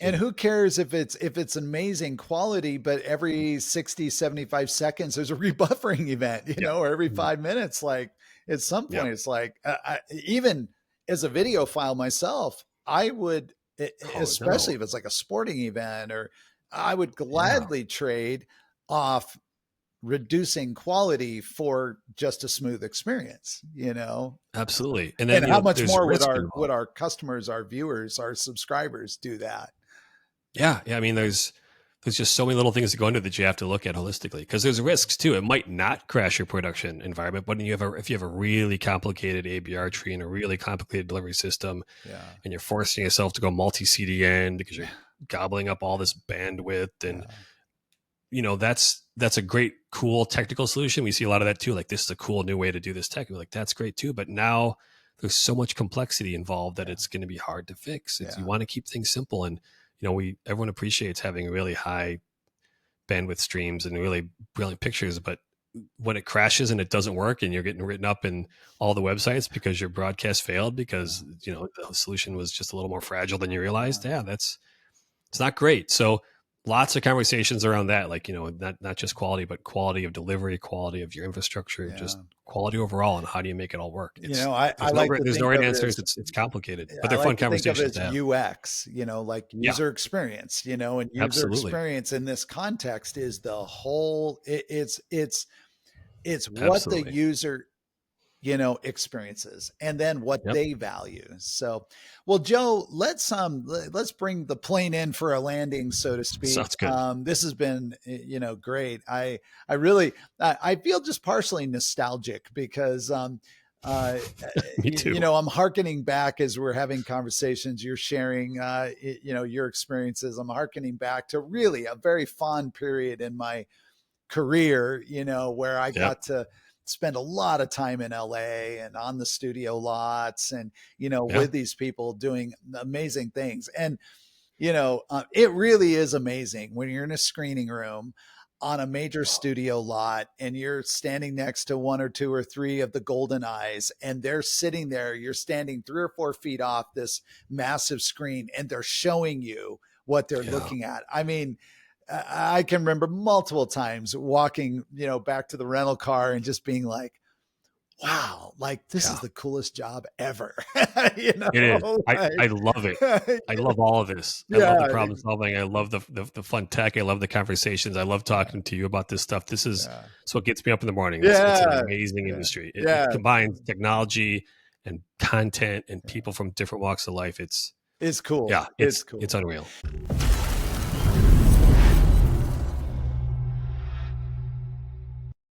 And who cares if it's amazing quality, but every 60, 75 seconds, there's a rebuffering event, or every 5 minutes, like at some point it's like, even as a video file myself, I would, especially if it's like a sporting event, or I would gladly trade off reducing quality for just a smooth experience, Absolutely. And then how much more would our customers, our viewers, our subscribers do that? Yeah. I mean, there's just so many little things to go into that you have to look at holistically, because there's risks too. It might not crash your production environment, but if you have a really complicated ABR tree and a really complicated delivery system, and you're forcing yourself to go multi-CDN because you're gobbling up all this bandwidth, and that's a great, cool technical solution. We see a lot of that too. Like, this is a cool new way to do this tech. We're like, that's great too. But now there's so much complexity involved that it's going to be hard to fix. You want to keep things simple. And, everyone appreciates having really high bandwidth streams and really brilliant pictures. But when it crashes and it doesn't work, and you're getting written up in all the websites because your broadcast failed because, the solution was just a little more fragile than you realized. It's not great. So lots of conversations around that, like, not just quality, but quality of delivery, quality of your infrastructure, just quality overall, and how do you make it all work? There's no right answers. It's complicated, but they're fun conversations to have. UX, like user experience, and user experience in this context is the whole, it's what the user experiences, and then what they value. So, well, Joe, let's bring the plane in for a landing, so to speak. Sounds good. This has been, great. I really, I feel just partially nostalgic because, Me too. I'm hearkening back as we're having conversations, you're sharing, your experiences. I'm hearkening back to really a very fond period in my career, where I got to spend a lot of time in LA and on the studio lots, and, with these people doing amazing things. And, it really is amazing when you're in a screening room on a major studio lot, and you're standing next to 1 or 2 or 3 of the golden eyes, and they're sitting there, you're standing 3 or 4 feet off this massive screen, and they're showing you what they're looking at. I mean, I can remember multiple times walking, back to the rental car and just being like, wow, like this is the coolest job ever. It is. I love it. I love all of this. I love the problem solving. I love the fun tech. I love the conversations. I love talking to you about this stuff. This is what gets me up in the morning. It's an amazing industry. It combines technology and content and people from different walks of life. It's cool. Yeah, it's cool. It's unreal.